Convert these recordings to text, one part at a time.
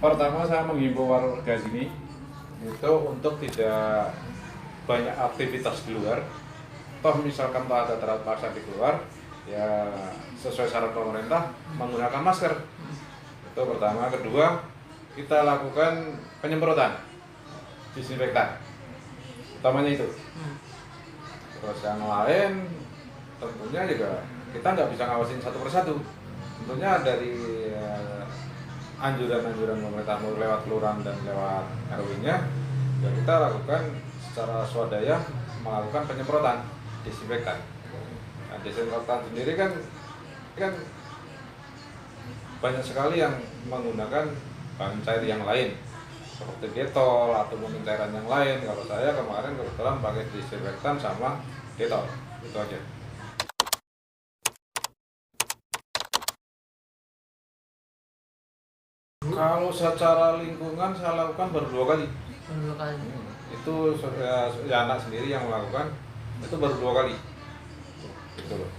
Pertama saya menghimbau warga sini itu untuk tidak banyak aktivitas di luar. Toh misalkan ada terpaksa di luar, ya sesuai syarat pemerintah menggunakan masker. Itu pertama. Kedua, kita lakukan penyemprotan disinfektan. Utamanya itu. Terus yang lain tentunya juga kita nggak bisa ngawasin satu persatu. Tentunya dari anjuran-anjuran pemerintah lewat kelurahan dan lewat RW-nya, ya kita lakukan secara swadaya melakukan penyemprotan disinfektan. Nah, disinfektan sendiri kan banyak sekali yang menggunakan bahan cair yang lain seperti detol atau mungkin cairan yang lain. Kalau saya kemarin kebetulan pakai disinfektan sama detol, itu aja. Kalau secara lingkungan saya lakukan baru 2 kali. Itu ya anak sendiri yang melakukan, itu baru 2 kali. Gitu loh.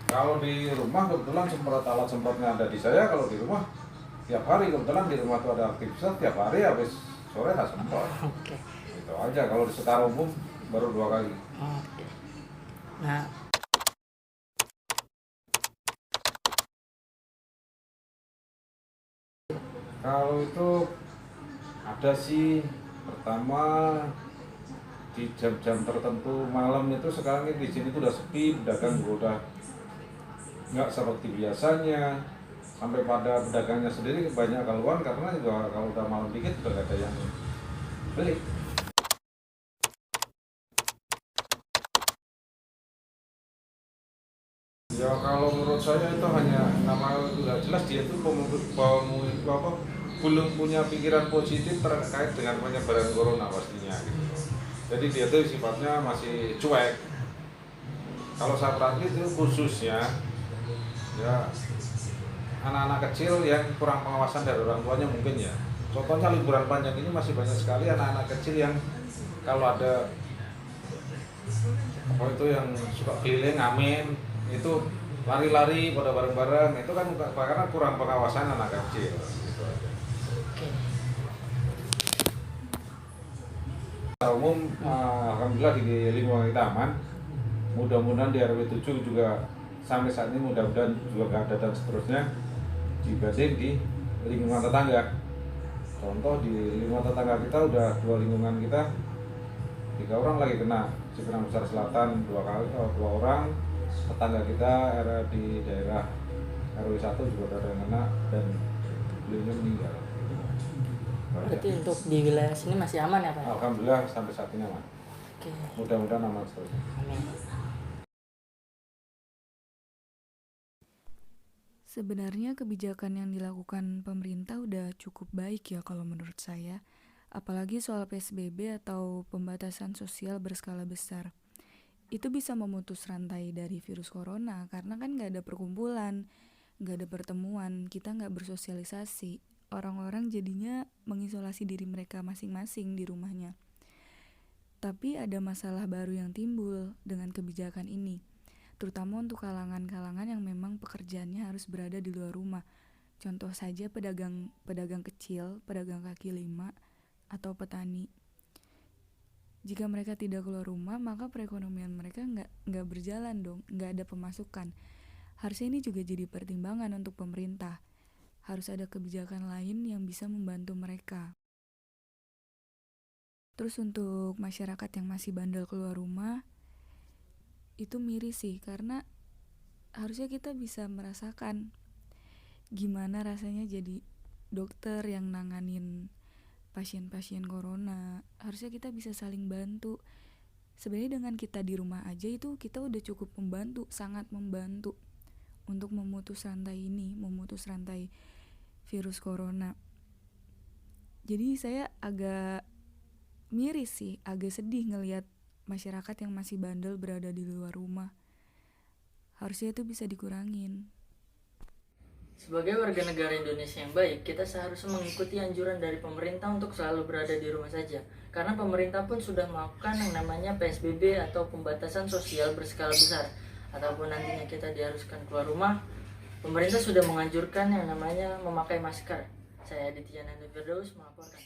Kalau di rumah kebetulan alat semprotnya ada di saya. Kalau di rumah tiap hari, kebetulan di rumah itu ada aktivitas tiap hari habis sore saya semprot. Itu aja. Kalau secara umum baru 2 kali. Nah, kalau itu ada sih, pertama di jam-jam tertentu malam itu sekarang ini di sini tuh udah sepi, pedagang juga udah nggak seperti biasanya. Sampai pada pedagangnya sendiri banyak keluhan karena juga kalau udah malam dikit udah gak ada yang beli. Ya kalau menurut saya itu hanya nama udah jelas dia itu belum punya pikiran positif terkait dengan penyebaran corona pastinya gitu. Jadi dia itu sifatnya masih cuek. Kalau saya perhatikan itu khususnya ya anak-anak kecil yang kurang pengawasan dari orang tuanya mungkin ya. Contohnya liburan panjang ini masih banyak sekali anak-anak kecil yang kalau ada apa itu yang suka keliling ngamen itu lari-lari pada bareng-bareng, itu kan karena kurang pengawasan anak kecil gitu aja. Umum alhamdulillah di lingkungan kita aman. Mudah-mudahan di RW 7 juga sampai saat ini mudah-mudahan juga nggak ada dan seterusnya dibanding di lingkungan tetangga. Contoh di lingkungan tetangga kita udah 2 lingkungan kita 3 orang lagi kena. Cipinang Besar Selatan 2 orang, tetangga kita di daerah RW 1 juga ada yang kena dan beliaunya meninggal. berarti untuk di wilayah sini masih aman ya Pak? Alhamdulillah sampai saat ini aman. Oke. Mudah-mudahan aman seterusnya. Amin. Sebenarnya kebijakan yang dilakukan pemerintah udah cukup baik ya kalau menurut saya. Apalagi soal PSBB atau pembatasan sosial berskala besar. Itu bisa memutus rantai dari virus corona karena kan gak ada perkumpulan, gak ada pertemuan, kita gak bersosialisasi. Orang-orang jadinya mengisolasi diri mereka masing-masing di rumahnya. Tapi ada masalah baru yang timbul dengan kebijakan ini, terutama untuk kalangan-kalangan yang memang pekerjaannya harus berada di luar rumah. Contoh saja pedagang kecil, pedagang kaki lima, atau petani. Jika mereka tidak keluar rumah, maka perekonomian mereka nggak berjalan dong, nggak ada pemasukan. Harusnya ini juga jadi pertimbangan untuk pemerintah. Harus ada kebijakan lain yang bisa membantu mereka. Terus untuk masyarakat yang masih bandel keluar rumah, itu miris sih, karena harusnya kita bisa merasakan gimana rasanya jadi dokter yang nanganin pasien-pasien corona. Harusnya kita bisa saling bantu. Sebenarnya dengan kita di rumah aja itu kita udah cukup membantu, sangat membantu untuk memutus rantai ini, memutus rantai virus corona. Jadi saya agak miris sih, agak sedih ngelihat masyarakat yang masih bandel berada di luar rumah. Harusnya itu bisa dikurangin. Sebagai warga negara Indonesia yang baik, kita seharusnya mengikuti anjuran dari pemerintah untuk selalu berada di rumah saja. Karena pemerintah pun sudah melakukan yang namanya PSBB atau pembatasan sosial berskala besar. Ataupun nantinya kita diharuskan keluar rumah, pemerintah sudah menganjurkan yang namanya memakai masker. Saya Aditya Nanda Firdaus melaporkan.